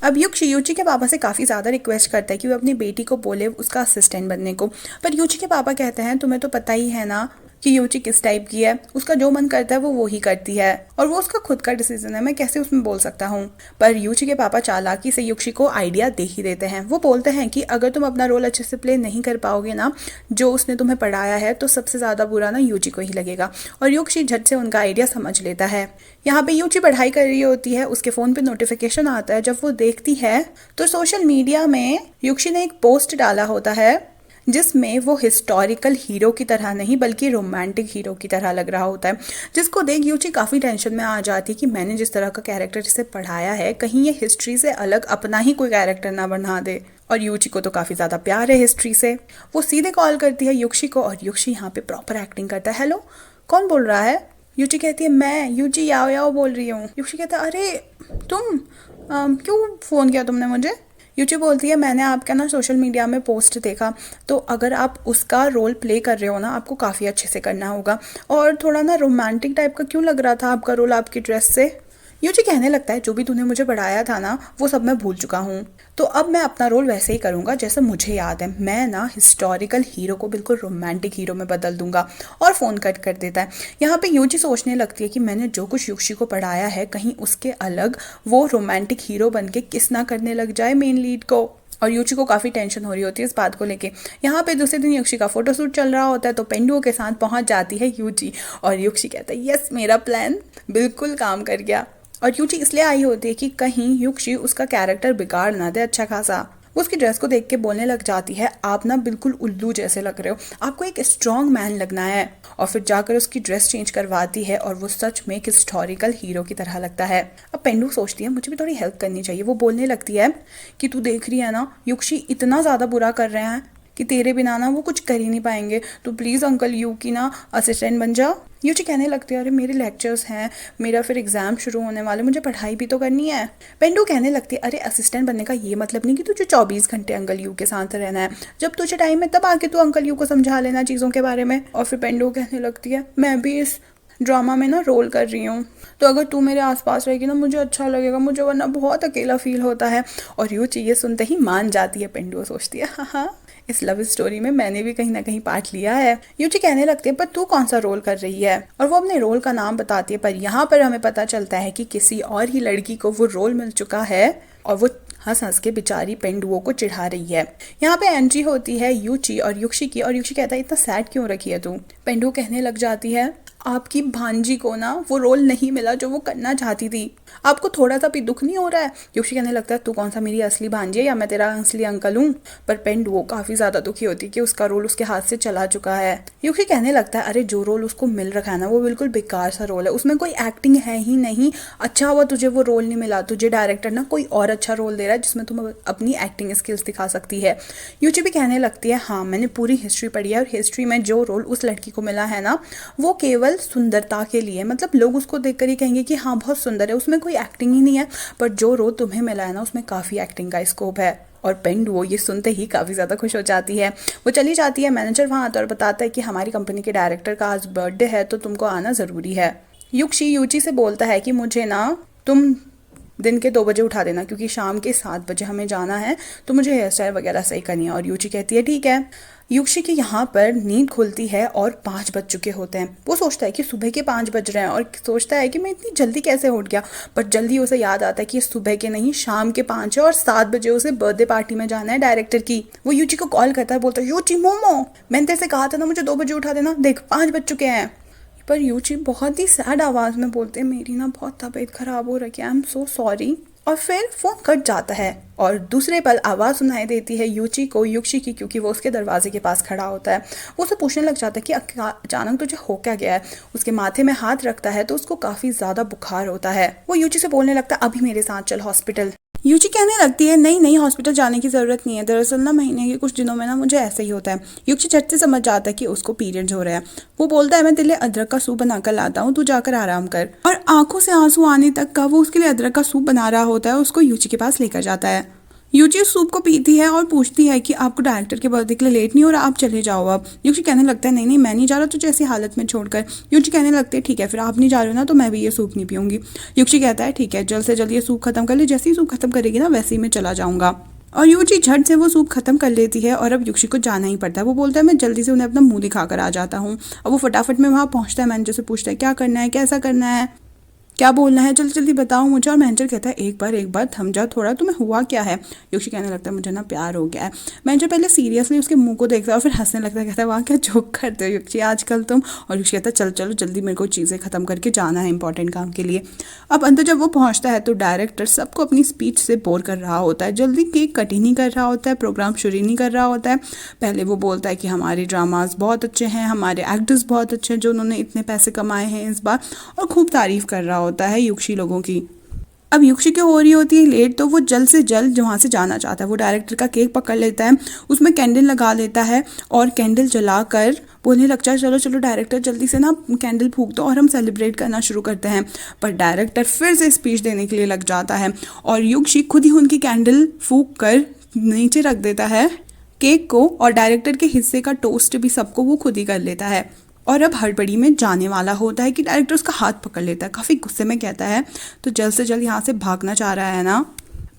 अब यूची के पापा से काफ़ी ज़्यादा रिक्वेस्ट करता है कि वो अपनी बेटी को बोले उसका असिस्टेंट बनने को। पर यूची के पापा कहते हैं तुम्हें तो पता ही है ना कि यूची किस टाइप की है, उसका जो मन करता है वो ही करती है और वो उसका खुद का डिसीजन है, मैं कैसे उसमें बोल सकता हूँ। पर यूची के पापा चालाकी से यूची को आइडिया दे ही देते हैं। वो बोलते हैं कि अगर तुम अपना रोल अच्छे से प्ले नहीं कर पाओगे ना जो उसने तुम्हें पढ़ाया है तो सबसे ज़्यादा बुरा ना यूची को ही लगेगा। और यूची झट से उनका आइडिया समझ लेता है। यहाँ पे यूची पढ़ाई कर रही होती है, उसके फ़ोन पे नोटिफिकेशन आता है। जब वो देखती है तो सोशल मीडिया में यूची ने एक पोस्ट डाला होता है जिसमें वो हिस्टोरिकल हीरो की तरह नहीं बल्कि रोमांटिक हीरो की तरह लग रहा होता है, जिसको देख यूची काफ़ी टेंशन में आ जाती है कि मैंने जिस तरह का कैरेक्टर इसे पढ़ाया है कहीं ये हिस्ट्री से अलग अपना ही कोई कैरेक्टर ना बना दे। और यूची को तो काफ़ी ज़्यादा प्यार है हिस्ट्री से। वो सीधे कॉल करती है युक्षी को और युक्षी यहाँ पे प्रॉपर एक्टिंग करता है। हेलो, कौन बोल रहा है? यूची कहती है मैं यूची याओ याओ बोल रही हूँ। युक्षी कहता है अरे तुम क्यों फ़ोन किया तुमने मुझे? यूची बोलती है मैंने आपका ना सोशल मीडिया में पोस्ट देखा, तो अगर आप उसका रोल प्ले कर रहे हो ना आपको काफ़ी अच्छे से करना होगा। और थोड़ा ना रोमांटिक टाइप का क्यों लग रहा था आपका रोल आपकी ड्रेस से? यूजी कहने लगता है जो भी तूने मुझे पढ़ाया था ना वो सब मैं भूल चुका हूँ, तो अब मैं अपना रोल वैसे ही करूँगा जैसे मुझे याद है। मैं ना हिस्टोरिकल हीरो को बिल्कुल रोमांटिक हीरो में बदल दूंगा। और फ़ोन कट कर देता है। यहाँ पे यूजी सोचने लगती है कि मैंने जो कुछ युक्षी को पढ़ाया है कहीं उसके अलग वो रोमांटिक हीरो बन के किस ना करने लग जाए मेन लीड को। और यूची को काफ़ी टेंशन हो रही होती है इस बात को लेके। यहाँ पे दूसरे दिन युक्षी का फोटोशूट चल रहा होता है तो पेंडुओं के साथ पहुंच जाती है यूची। और युक्षी कहता है यस मेरा प्लान बिल्कुल काम कर गया। और यूची इसलिए आई होती है कि कहीं युक्षी उसका कैरेक्टर बिगाड़ ना दे अच्छा खासा। वो उसकी ड्रेस को देख के बोलने लग जाती है आप ना बिल्कुल उल्लू जैसे लग रहे हो, आपको एक स्ट्रॉन्ग मैन लगना है। और फिर जाकर उसकी ड्रेस चेंज करवाती है और वो सच में एक हिस्टोरिकल हीरो की तरह लगता है। अब पेंडू सोचती है मुझे भी थोड़ी हेल्प करनी चाहिए। वो बोलने लगती है कि तू देख रही है ना युक्षी इतना ज़्यादा बुरा कर रहे हैं कि तेरे बिना ना वो कुछ कर ही नहीं पाएंगे, तो प्लीज़ अंकल यू की ना असिस्टेंट बन जा। यूची कहने लगती है अरे मेरे लेक्चर्स हैं, मेरा फिर एग्जाम शुरू होने वाले, मुझे पढ़ाई भी तो करनी है। पेंडू कहने लगती है अरे असिस्टेंट बनने का ये मतलब नहीं कि तुझे 24 घंटे अंकल यू के साथ रहना है, जब तुझे टाइम है तब आके तू अंकल यू को समझा लेना चीज़ों के बारे में। और फिर पेंडू कहने लगती है मैं भी इस ड्रामा में ना रोल कर रही हूँ, तो अगर तू मेरे आसपास रहेगी ना मुझे अच्छा लगेगा, मुझे वरना बहुत अकेला फील होता है। और यूँ चीज़ें सुनते ही मान जाती है। पेंडू सोचती है हाँ हाँ इस लव स्टोरी में मैंने भी कहीं ना कहीं पार्ट लिया है। यूची कहने लगती है पर तू कौन सा रोल कर रही है, और वो अपने रोल का नाम बताती है। पर यहाँ पर हमें पता चलता है कि किसी और ही लड़की को वो रोल मिल चुका है और वो हंस हंस के बेचारी पेंडुओं को चिढ़ा रही है। यहाँ पे एंट्री होती है यूची और युक्षी की, और युक्षी कहता है इतना सैड क्यों रखी है तू? पेंडु कहने लग जाती है आपकी भांजी को ना वो रोल नहीं मिला जो वो करना चाहती थी, आपको थोड़ा सा भी दुख नहीं हो रहा है? युक्षी कहने लगता है तू कौन सा मेरी असली भांजी है या मैं तेरा असली अंकल हूँ? पर पेंडुओ काफ़ी ज़्यादा दुखी होती है कि उसका रोल उसके हाथ से चला चुका है। युक्षी कहने लगता है अरे जो रोल उसको मिल रखा है ना वो बिल्कुल बेकार सा रोल है, उसमें कोई एक्टिंग है ही नहीं। अच्छा हुआ तुझे वो रोल नहीं मिला, तुझे डायरेक्टर ना कोई और अच्छा रोल दे रहा है जिसमें तुम अपनी एक्टिंग स्किल्स दिखा सकती है। युची भी कहने लगती है हाँ मैंने पूरी हिस्ट्री पढ़ी है और हिस्ट्री में जो रोल उस लड़की को मिला है ना वो केवल सुंदरता के लिए, मतलब लोग उसको देखकर ही कहेंगे कि हाँ बहुत सुंदर है, उसमें कोई एक्टिंग ही नहीं है। पर जो रोल तुम्हें मिला है ना उसमें काफ़ी एक्टिंग का स्कोप है। और पेंडुओ ये सुनते ही काफ़ी ज़्यादा खुश हो जाती है। वो चली जाती है, मैनेजर वहाँ आता है और बताता है कि हमारी कंपनी के डायरेक्टर का आज बर्थडे है तो तुमको आना ज़रूरी है। युक्षी यूची से बोलता है कि मुझे ना तुम दिन के 2 बजे उठा देना क्योंकि शाम के 7 बजे हमें जाना है, तो मुझे हेयर स्टाइल वगैरह सही करनी है। और यूची कहती है ठीक है। युक्षी की यहाँ पर नींद खुलती है और 5 बज चुके होते हैं। वो सोचता है कि सुबह के 5 बज रहे हैं और सोचता है कि मैं इतनी जल्दी कैसे उठ गया। पर जल्दी उसे याद आता है कि ये सुबह के नहीं शाम के 5 है और 7 बजे उसे बर्थडे पार्टी में जाना है डायरेक्टर की। वो युची को कॉल करता है, बोलता है युची मोमो मैंने तेरे से कहा था ना मुझे 2 बजे उठा देना, देख 5 बज चुके हैं। पर यूची बहुत ही सैड आवाज़ में बोलते हैं मेरी ना बहुत तबीयत खराब हो रखी है, आई एम सो सॉरी। और फिर फ़ोन कट जाता है और दूसरे पल आवाज़ सुनाई देती है यूची को युक्षी की, क्योंकि वो उसके दरवाजे के पास खड़ा होता है। वो उसे पूछने लग जाता है कि अचानक तुझे हो क्या गया है। उसके माथे में हाथ रखता है तो उसको काफ़ी ज़्यादा बुखार होता है। वो यूची से बोलने लगता है अभी मेरे साथ चल हॉस्पिटल। यूची कहने लगती है नहीं नहीं हॉस्पिटल जाने की ज़रूरत नहीं है, दरअसल ना महीने के कुछ दिनों में ना मुझे ऐसे ही होता है। युची झट से समझ जाता है कि उसको पीरियड्स हो रहे हैं। वो बोलता है मैं तेरे लिए अदरक का सूप बनाकर लाता हूँ, तू जाकर आराम कर। और आंखों से आंसू आने तक का वो उसके लिए अदरक का सूप बना रहा होता है, उसको यूची के पास लेकर जाता है। यूची सूप को पीती है और पूछती है कि आपको डायरेक्टर के बर्थडे के लिए लेट नहीं हो रहा, आप चले जाओ अब। यूची कहने लगता है नहीं नहीं मैं नहीं जा रहा तुझे ऐसी हालत में छोड़कर। यूची कहने लगते हैं ठीक है फिर आप नहीं जा रहे हो ना तो मैं भी ये सूप नहीं पीऊंगी। यूची कहता है ठीक है जल्द से जल्द ये सूप खत्म कर ले, जैसे ही सूप खत्म करेगी ना वैसे ही मैं चला जाऊंगा। और यूची झट से वो सूप खत्म कर लेती है और अब यूची को जाना ही पड़ता है। वो बोलता है मैं जल्दी से उन्हें अपना मुंह दिखा कर आ जाता हूँ। अब वो फटाफट में वहाँ पहुँचता है, मैनेजर से पूछता है क्या करना है, कैसा करना है, क्या बोलना है, जल्दी जल्दी बताओ मुझे। और मैनेजर कहता है एक बार थम जा थोड़ा, तुम्हें हुआ क्या है। यूशी कहने लगता है मुझे ना प्यार हो गया है। मैनेजर पहले सीरियसली उसके मुंह को देखता है और फिर हंसने लगता है, कहता है वाह क्या जोक करते हो यूशी आजकल तुम। और यूशी कहता है चल चलो जल्दी मेरे को चीज़ें खत्म करके जाना है इंपॉर्टेंट काम के लिए। अब अंदर जब वो पहुंचता है तो डायरेक्टर सबको अपनी स्पीच से बोर कर रहा होता है, जल्दी केक कट ही नहीं कर रहा होता है, प्रोग्राम शुरू ही नहीं कर रहा होता है। पहले वो बोलता है कि हमारे ड्रामाज बहुत अच्छे हैं, हमारे एक्टर्स बहुत अच्छे हैं जो उन्होंने इतने पैसे कमाए हैं इस बार, और खूब तारीफ कर रहा होता है यूशी लोगों की। अब यूशी की हो रही होती है लेट तो वो जल्द से जल्द वहाँ से जाना चाहता है। वो डायरेक्टर का केक पकड़ लेता है, उसमें कैंडल लगा लेता है और कैंडल जलाकर बोलने लगता है चलो चलो डायरेक्टर जल्दी से ना कैंडल फूंक दो और हम सेलिब्रेट करना शुरू करते हैं। पर डायरेक्टर फिर से स्पीच देने के लिए लग जाता है और यूशी खुद ही उनकी कैंडल फूंक कर नीचे रख देता है केक को, और डायरेक्टर के हिस्से का टोस्ट भी सबको वो खुद ही कर लेता है। और अब हड़बड़ी में जाने वाला होता है कि डायरेक्टर उसका हाथ पकड़ लेता है, काफ़ी गुस्से में कहता है तो जल्द से जल्द यहाँ से भागना चाह रहा है ना।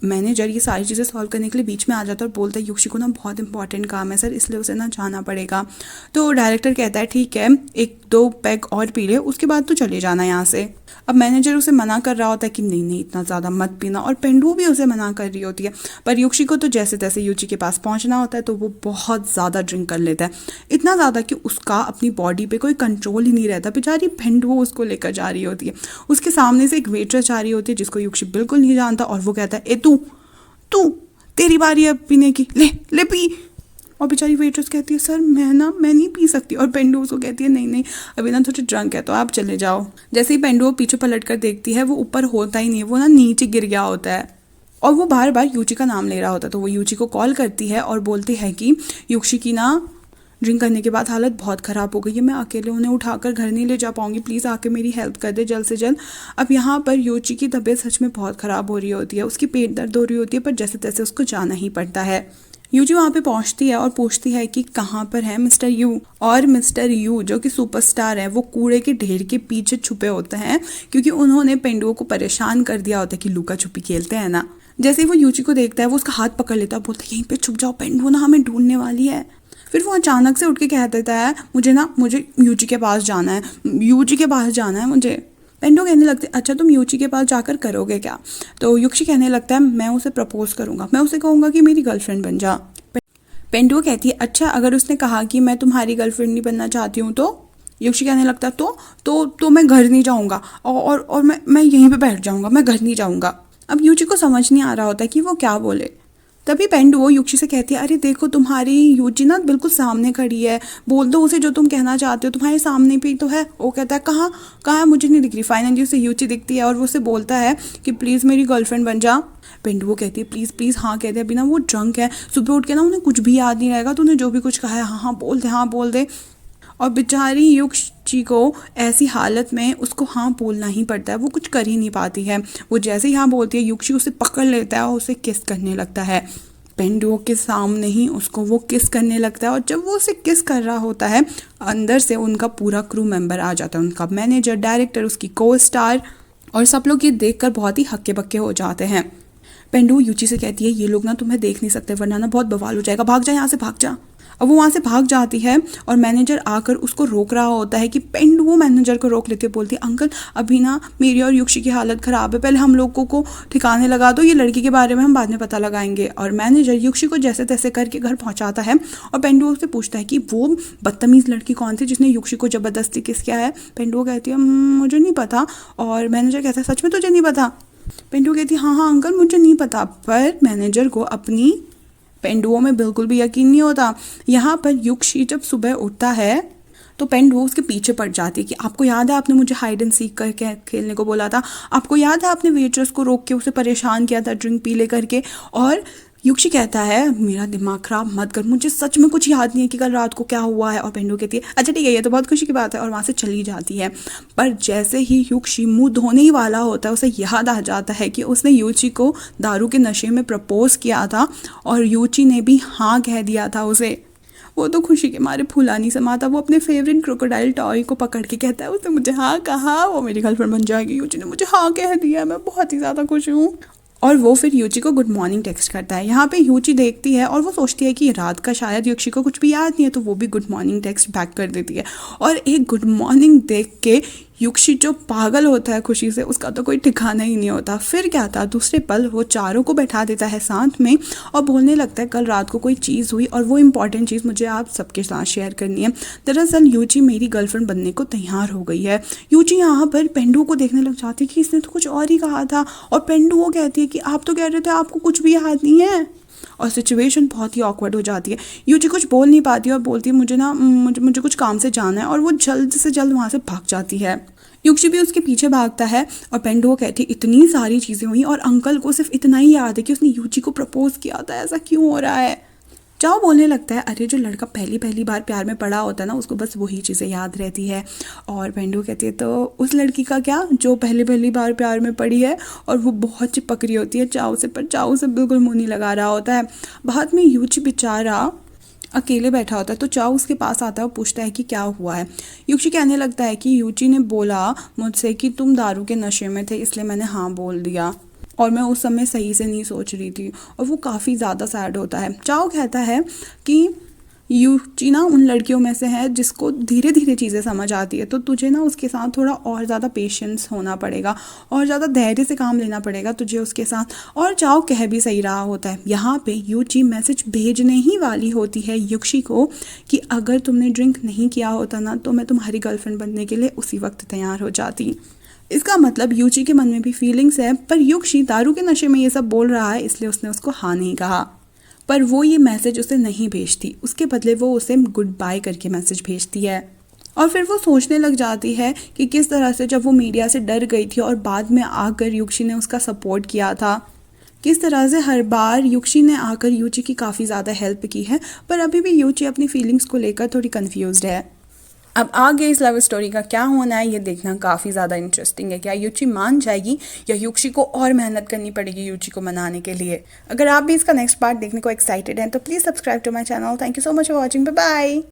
मैनेजर ये सारी चीज़ें सॉल्व करने के लिए बीच में आ जाता है और बोलता है यूशी को ना बहुत इंपॉर्टेंट काम है सर, इसलिए उसे ना जाना पड़ेगा। तो डायरेक्टर कहता है ठीक है 1-2 पैग और पी ले उसके बाद तो चले जाना यहाँ से। अब मैनेजर उसे मना कर रहा होता है कि नहीं नहीं इतना ज़्यादा मत पीना, और पेंडू भी उसे मना कर रही होती है। पर यूशी को तो जैसे तैसे यूची के पास पहुँचना होता है तो वो बहुत ज़्यादा ड्रिंक कर लेता है, इतना ज़्यादा कि उसका अपनी बॉडी पे कोई कंट्रोल ही नहीं रहता। बेचारी पेंडू उसको लेकर जा रही होती है, उसके सामने से एक वेट्रेस जा रही होती है जिसको यूशी बिल्कुल नहीं जानता, और वो कहता है ए तू तू तेरी बारी है पीने की, ले ले पी। और बेचारी वेट्रेस कहती है सर मैं नहीं पी सकती, और पेंडू उसको कहती है नहीं नहीं अभी ना थोड़ी ड्रंक है तो आप चले जाओ। जैसे ही पेंडू पीछे पलट कर देखती है वो ऊपर होता ही नहीं है, वो ना नीचे गिर गया होता है और वो बार बार यूची का नाम ले रहा होता है। तो वो यूची को कॉल करती है और बोलती है कि यूची की ना ड्रिंक करने के बाद हालत बहुत ख़राब हो गई है, मैं अकेले उन्हें उठाकर घर नहीं ले जा पाऊंगी, प्लीज़ आके मेरी हेल्प कर दे जल्द से जल्द। अब यहाँ पर यूची की तबीयत सच में बहुत ख़राब हो रही होती है, उसकी पेट दर्द हो रही होती है, पर जैसे तैसे उसको जाना ही पड़ता है। यूजी वहाँ पे पहुँचती है और पूछती है कि कहाँ पर है मिस्टर यू। और मिस्टर यू जो कि सुपरस्टार है वो कूड़े के ढेर के पीछे छुपे होते हैं, क्योंकि उन्होंने पेंडुओं को परेशान कर दिया होता है कि लुका छुपी खेलते हैं ना। जैसे ही वो यूची को देखता है वो उसका हाथ पकड़ लेता है, बोलता है यहीं पे छुप जाओ पेंडुओं ना हमें ढूंढने वाली है। फिर वो अचानक से उठ के कह देता है मुझे यूजी के पास जाना है, यूजी के पास जाना है मुझे। पेंडू कहने लगते अच्छा तुम यूची के पास जाकर करोगे क्या। तो यूची कहने लगता है मैं उसे प्रपोज करूंगा, मैं उसे कहूंगा कि मेरी गर्लफ्रेंड बन जा। पेंडू कहती है अच्छा अगर उसने कहा कि मैं तुम्हारी गर्लफ्रेंड नहीं बनना चाहती हूँ तो। यूची कहने लगता तो मैं घर नहीं जाऊँगा और मैं यहीं पे बैठ जाऊँगा, मैं घर नहीं जाऊँगा। अब यूची को समझ नहीं आ रहा होता कि वो क्या बोले। तभी पेंडू वो यूची से कहती है अरे देखो तुम्हारी यूची ना बिल्कुल सामने खड़ी है, बोल दो उसे जो तुम कहना चाहते हो, तुम्हारे सामने भी तो है। वो कहता है कहाँ मुझे नहीं दिख रही। फाइनली उसे यूची दिखती है और वो उसे बोलता है कि प्लीज़ मेरी गर्लफ्रेंड बन जा। पेंडू वो कहती है प्लीज़ प्लीज़ हाँ कहते हैं, अभी ना वो ड्रंक है, सुबह उठ के ना उन्हें कुछ भी याद नहीं रहेगा, तो उन्हें जो भी कुछ कहा है हाँ बोल दे। और बेचारी यूची को ऐसी हालत में उसको हाँ बोलना ही पड़ता है, वो कुछ कर ही नहीं पाती है। वो जैसे ही हाँ बोलती है यूची उसे पकड़ लेता है और उसे किस करने लगता है। पेंडुओं के सामने ही उसको वो किस करने लगता है, और जब वो उसे किस कर रहा होता है अंदर से उनका पूरा क्रू मेंबर आ जाता है, उनका मैनेजर, डायरेक्टर, उसकी को स्टार, और सब लोग ये देखकर बहुत ही हक्के बक्के हो जाते हैं। पेंडू यूची से कहती है ये लोग ना तुम्हें देख नहीं सकते वरना ना बहुत बवाल हो जाएगा, भाग जा यहाँ से भाग जा। अब वो वहाँ से भाग जाती है और मैनेजर आकर उसको रोक रहा होता है कि पेंडू वो मैनेजर को रोक लेती है, बोलती है अंकल अभी ना मेरी और यूची की हालत ख़राब है, पहले हम लोगों को ठिकाने लगा दो, ये लड़की के बारे में हम बाद में पता लगाएंगे। और मैनेजर यूची को जैसे तैसे करके घर पहुँचाता है और पेंडू उससे पूछता है कि वो बदतमीज़ लड़की कौन थी जिसने यूची को ज़बरदस्ती किस किया है। पेंडू कहती है मुझे नहीं पता। और मैनेजर कहता है सच में तुझे नहीं पता। पेंडू कहती है हाँ अंकल मुझे नहीं पता। पर मैनेजर को अपनी पेंडुओं में बिल्कुल भी यकीन नहीं होता। यहाँ पर यूची जब सुबह उठता है तो पेंडुओ उसके पीछे पड़ जाती है कि आपको याद है आपने मुझे हाइड एंड सीक करके खेलने को बोला था, आपको याद है आपने वेट्रेस को रोक के उसे परेशान किया था ड्रिंक पी ले करके। और युक्षी कहता है मेरा दिमाग खराब मत कर, मुझे सच में कुछ याद नहीं है कि कल रात को क्या हुआ है। और पेंडू कहती है अच्छा ठीक है, ये तो बहुत खुशी की बात है, और वहाँ से चली जाती है। पर जैसे ही युक्षी मुंह धोने ही वाला होता है उसे याद आ जाता है कि उसने युची को दारू के नशे में प्रपोज किया था और युची ने भी हाँ कह दिया था उसे। वो तो खुशी के मारे फूला नहीं समाता, वो अपने फेवरेट क्रोकोडाइल टॉय को पकड़ के कहता है उसने मुझे हाँ कहा, वो मेरी गर्लफ्रेंड बन जाएगी, युची ने मुझे हाँ कह दिया, मैं बहुत ही ज़्यादा खुश हूँ। और वो फिर यूची को गुड मॉर्निंग टेक्स्ट करता है। यहाँ पे यूची देखती है और वो सोचती है कि रात का शायद युक्षी को कुछ भी याद नहीं है, तो वो भी गुड मॉर्निंग टेक्स्ट बैक कर देती है। और एक गुड मॉर्निंग देख के युक्षी जो पागल होता है खुशी से, उसका तो कोई ठिकाना ही नहीं होता। फिर क्या था, दूसरे पल वो चारों को बैठा देता है साथ में और बोलने लगता है कल रात को कोई चीज़ हुई और वो इम्पॉर्टेंट चीज़ मुझे आप सबके साथ शेयर करनी है। दरअसल यूची मेरी गर्लफ्रेंड बनने को तैयार हो गई है। यूची यहाँ पर पेंडू को देखने लग जाती है कि इसने तो कुछ और ही कहा था, और पेंडू वो कहती है कि आप तो कह रहे थे आपको कुछ भी याद नहीं है। और सिचुएशन बहुत ही ऑकवर्ड हो जाती है। यूची कुछ बोल नहीं पाती और बोलती है मुझे कुछ काम से जाना है, और वो जल्द से जल्द वहाँ से भाग जाती है। युक्षी भी उसके पीछे भागता है और पेंडू कहती है इतनी सारी चीज़ें हुई और अंकल को सिर्फ इतना ही याद है कि उसने यूची को प्रपोज किया था, ऐसा क्यों हो रहा है। चाओ बोलने लगता है अरे जो लड़का पहली बार प्यार में पड़ा होता है ना, उसको बस वही चीज़ें याद रहती है। और पेंडू कहती है तो उस लड़की का क्या जो पहली बार प्यार में पड़ी है, और वो बहुत चिपक रही होती है चाओ से, पर चाओ से बिल्कुल मुँह नहीं लगा रहा होता है। बाद में यूची बेचारा अकेले बैठा होता है तो चाओ उसके पास आता है और पूछता है कि क्या हुआ है। युक्षी कहने लगता है कि यूची ने बोला मुझसे कि तुम दारू के नशे में थे, इसलिए मैंने हाँ बोल दिया और मैं उस समय सही से नहीं सोच रही थी। और वो काफ़ी ज़्यादा सैड होता है। चाओ कहता है कि यूची ना उन लड़कियों में से है जिसको धीरे धीरे चीज़ें समझ आती है, तो तुझे ना उसके साथ थोड़ा और ज़्यादा पेशेंस होना पड़ेगा और ज़्यादा धैर्य से काम लेना पड़ेगा तुझे उसके साथ। और चाओ कह भी सही रहा होता है। यहाँ पे यूची मैसेज भेजने ही वाली होती है युक्षी को कि अगर तुमने ड्रिंक नहीं किया होता ना तो मैं तुम्हारी गर्लफ्रेंड बनने के लिए उसी वक्त तैयार हो जाती। इसका मतलब यूची के मन में भी फीलिंग्स है, पर युक्षी दारू के नशे में ये सब बोल रहा है इसलिए उसने उसको हाँ नहीं कहा। पर वो ये मैसेज उसे नहीं भेजती, उसके बदले वो उसे गुड बाय करके मैसेज भेजती है। और फिर वो सोचने लग जाती है कि किस तरह से जब वो मीडिया से डर गई थी और बाद में आकर युक्षी ने उसका सपोर्ट किया था, किस तरह से हर बार युक्षी ने आकर यूची की काफ़ी ज़्यादा हेल्प की है। पर अभी भी यूची अपनी फीलिंग्स को लेकर थोड़ी कन्फ्यूज्ड है। अब आगे इस लव स्टोरी का क्या होना है ये देखना काफ़ी ज़्यादा इंटरेस्टिंग है। क्या युची मान जाएगी या युक्षी को और मेहनत करनी पड़ेगी युची को मनाने के लिए। अगर आप भी इसका नेक्स्ट पार्ट देखने को एक्साइटेड हैं तो please subscribe to my channel. Thank you so much for watching, bye bye.